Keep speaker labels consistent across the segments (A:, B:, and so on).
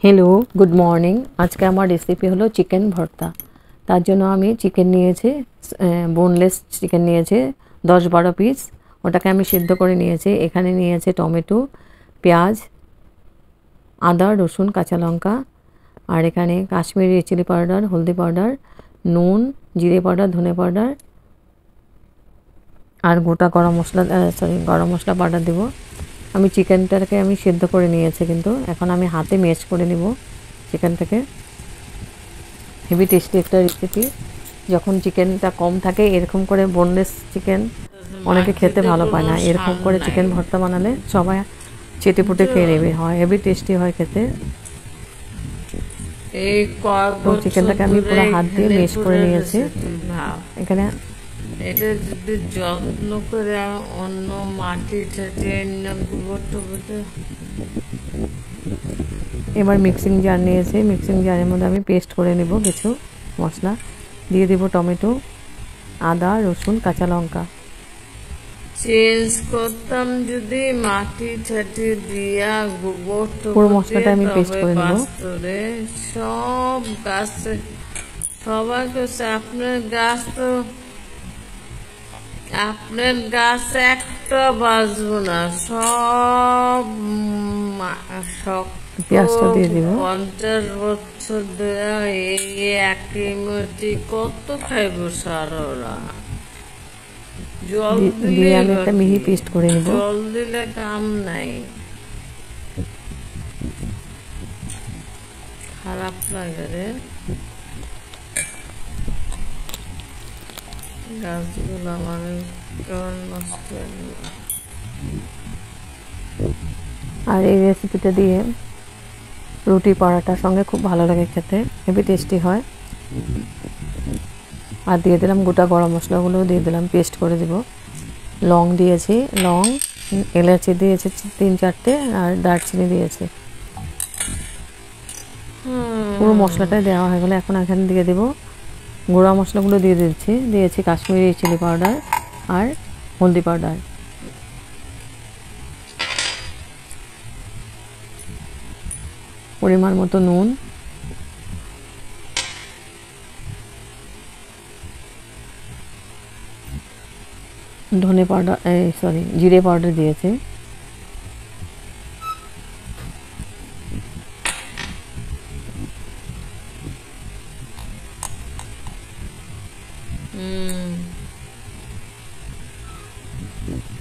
A: Hello good morning. आज के हमार रेसिपि हलो चिकेन भर्ता। तार जोन्नो आमी चिकेन नियेछि, बोनलेस चिकेन नियेछि 10-12 पिस। ओटाके आमी सिद्ध करे नियेछि। एखाने नियेछि टमेटो, पेঁয়াজ, आदा, रसुन, काँचा लंका और एखाने काश्मीरी चिली पाउडार, हल्दी पाउडार, नून, जिरे पाउडार, धने पाउडार और गोटा गरम मशला गरम मशला पाउडार देव। আমি চিকেনটাকে আমি সিদ্ধ করে নিয়েছি, কিন্তু এখন আমি হাতে ম্যাশ করে নেব চিকেনটাকে। হেভি টেস্টি একটা রেসিপি। যখন চিকেনটা কম থাকে এরকম করে বোনলেস চিকেন অনেকে খেতে ভালো পায় না, এরকম করে চিকেন ভর্তা বানালে সবাই চেটেপুটে খেয়ে নেবে, হয় হেভি টেস্টি হয় খেতে। তো চিকেনটাকে আমি পুরো হাত দিয়ে ম্যাশ করে নিয়েছি। এখানে
B: এটা যদি যত্ন করে অন্য মাটি ঠাটি
A: এবার মিক্সিং জার নিয়েছি। মিক্সিং জারের মধ্যে আমি পেস্ট করে নেব কিছু মশলা। দিয়ে দেব টমেটো, আদা, রসুন, কাঁচা লঙ্কা।
B: চেঞ্জ করতাম যদি মাটি ঠাটি দিয়া গোবর
A: পুরো মশলাটা আমি পেস্ট করে নেব।
B: সব গাছে সবাই করছে আপনার গাছ, তো আপনার গাছ একটা বাঁচবো না, সব
A: পেঁয়াজটা দিয়ে দিব।
B: 50 বছর ধরে এই একই মতি কত খাইব সারা। জল
A: দিয়ে আমি একটা মিহি পেস্ট করে নেব।
B: জল দিলে কাম নাই, খারাপ লাগে রে। গাছগুলো আমার কেমন নষ্ট হয়ে গেল।
A: আর এই রেসিপিটা দিয়ে রুটি পরোটার সঙ্গে খুব ভালো লাগে খেতে, হেভি টেস্টি হয়। আর দিয়ে দিলাম গোটা গরম মশলাগুলো দিয়ে দিলাম, পেস্ট করে দেব। লং দিয়েছি, লং, এলাচি দিয়েছি 3-4টে আর দারচিনি দিয়েছি। পুরো মশলাটাই দেওয়া হয়ে গেলে এখন এখানে দিয়ে দেব গুঁড়া মশলাগুলো দিয়ে দিচ্ছি। দিয়েছি কাশ্মীরি চিলি পাউডার আর হলদি পাউডার। পরিমাণ মতো নুন, ধনে পাউডার জিরে পাউডার দিয়েছি।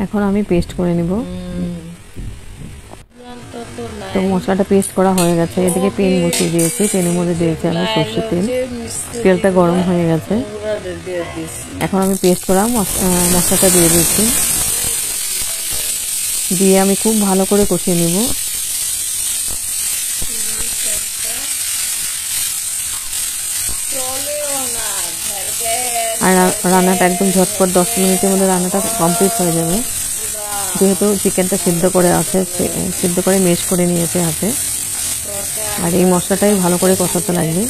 A: এখন আমি পেস্ট করে নিব। তো মশলাটা পেস্ট করা হয়ে গেছে। এদিকে পেন বসিয়ে দিয়েছি, পেনের মধ্যে দিয়েছি আমি সরষের তেল। তেলটা গরম হয়ে গেছে। এখন আমি পেস্ট করা মশলাটা দিয়ে দিচ্ছি। দিয়ে আমি খুব ভালো করে কষিয়ে নিব। আর রান্নাটা একদম ঝটপট 10 মিনিটের মধ্যে রান্নাটা কমপ্লিট হয়ে যাবে, যেহেতু চিকেনটা সিদ্ধ করে আছে, সিদ্ধ করে ম্যাশ করে নিয়েছে হাতে। আর এই মশলাটাই ভালো করে কষাতে লাগবে।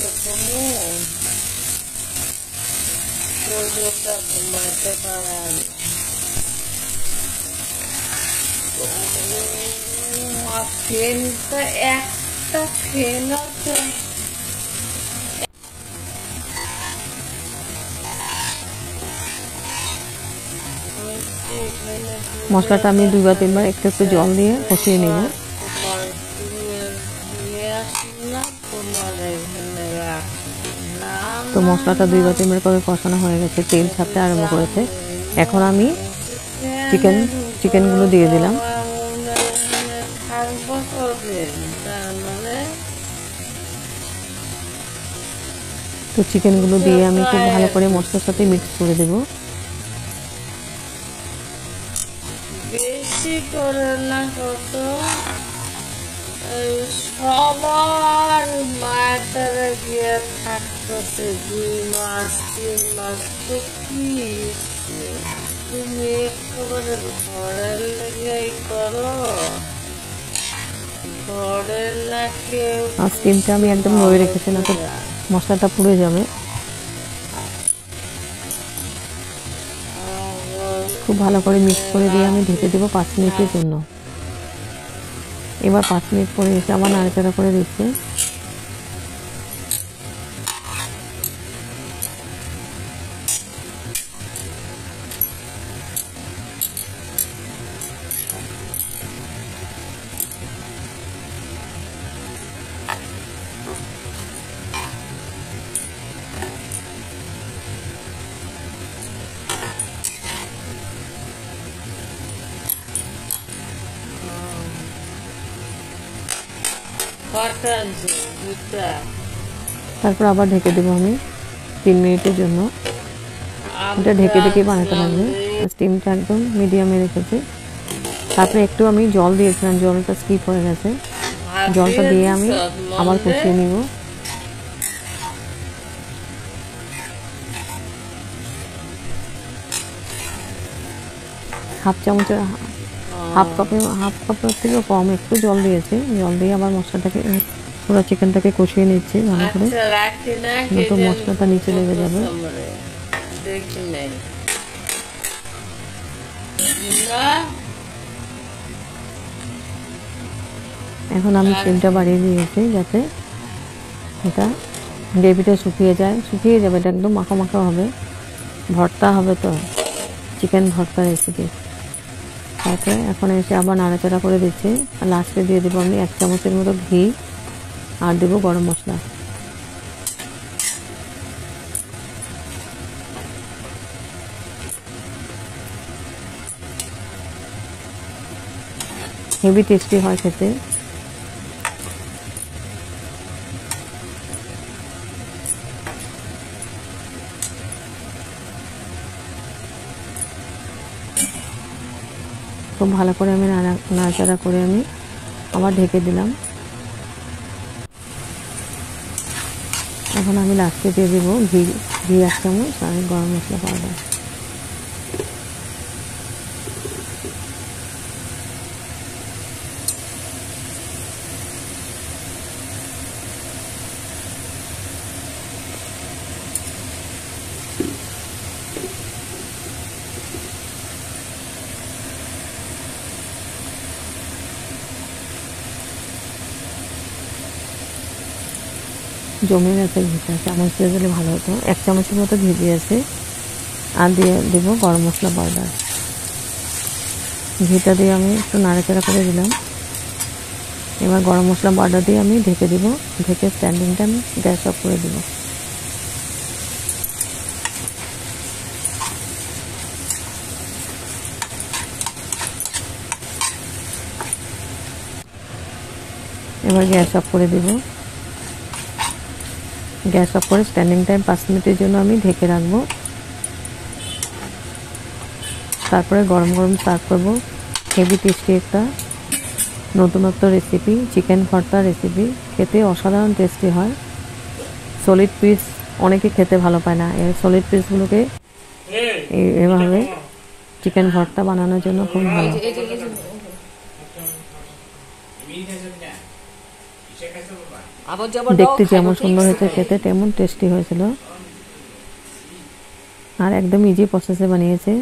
B: একটা ফেন আছে,
A: মশলাটা আমি 2 বা 3 বার একটু একটু জল দিয়ে কষিয়ে নেব। তো মশলাটা 2 বা 3 বার করে কষানো হয়ে গেছে, তেল ছাড়তে আরম্ভ করেছে। এখন আমি চিকেনগুলো দিয়ে দিলাম। তো চিকেনগুলো দিয়ে আমি খুব ভালো করে মশলার সাথে মিক্স করে দেব।
B: বেশি করে না, কত সবার মায়ের গিয়ে থাকতেছে 2 মাস 3 মাস। তো কি তুমি একেবারে ঘরের লেগেই করো, ঘরের লাগে।
A: আর স্টিমটা আমি একদম লয়ে রেখেছি, না তো মশলাটা পুড়ে যাবে। খুব ভালো করে মিক্স করে দিয়ে আমি ঢেকে দেবো 5 মিনিটের জন্য। এবার 5 মিনিট পরে এসে আবার নাড়াচাড়া করে দিচ্ছি।
B: কটা আছে? দুটা।
A: তারপর আবার ঢেকে দেবো আমি 3 মিনিটের জন্য। এটা ঢেকে ঢেকে বানাতে লাগবে। স্টিমটা একদম মিডিয়ামে রেখেছি। তারপরে একটু আমি জল দিয়েছিলাম, জলটা স্কিপ হয়ে গেছে। জলটা দিয়ে আমি আবার কষিয়ে নিব। হাফ কাপের থেকেও কম একটু জল দিয়েছি। জল দিয়ে আবার মশলাটাকে পুরো চিকেনটাকে কষিয়ে নিচ্ছি ভালো করে, নয়তো মশলাটা নিচে লেগে যাবে। এখন আমি ফ্লেমটা বাড়িয়ে দিয়েছি যাতে এটা গ্রেভিটা শুকিয়ে যাবে। এটা একদম মাখা মাখা হবে, ভর্তা হবে তো, চিকেন ভর্তা রেসিপি। তারপরে এখন এসে আবার নাড়াচাড়া করে দিচ্ছি। আর লাস্টে দিয়ে দেবো আমি 1 চামচের মতো ঘি, আর দেবো গরম মশলা। হেভি টেস্টি হয় খেতে। খুব ভালো করে আমি নাড়াচাড়া করে আমি আবার ঢেকে দিলাম। এখন আমি লাস্টে দিয়ে দেবো ঘি 1 চামচ আর গরম মশলা পাউডার। জমে গেছে ঘিটা, চামচ দিয়ে দিলে ভালো হতো। 1 চামচের মতো ঘি দিয়েছে, আর দিয়ে দেবো গরম মশলা পাউডার। ঘিটা দিয়ে আমি একটু নাড়াচাড়া করে দিলাম। এবার গরম মশলা পাউডার দিয়ে আমি ঢেকে দিব। ঢেকে স্ট্যান্ডিং টাইম গ্যাস অফ করে দেব। এবার গ্যাস অফ করে দেব। গ্যাস অফ করে স্ট্যান্ডিং টাইম 5 মিনিটের জন্য আমি ঢেকে রাখবো। তারপরে গরম গরম সার্ভ করবো। হেভি টেস্টি একটা নতুনত্ব রেসিপি, চিকেন ভর্তা রেসিপি। খেতে অসাধারণ টেস্টি হয়। সলিড পিস অনেকে খেতে ভালো পায় না, এই সলিড পিসগুলোকে এভাবে চিকেন ভর্তা বানানোর জন্য খুব ভালো। দেখতে যেমন সুন্দর হয়েছে, খেতে তেমন টেস্টি হয়েছিল। আর একদম ইজি প্রসেসে বানিয়েছে।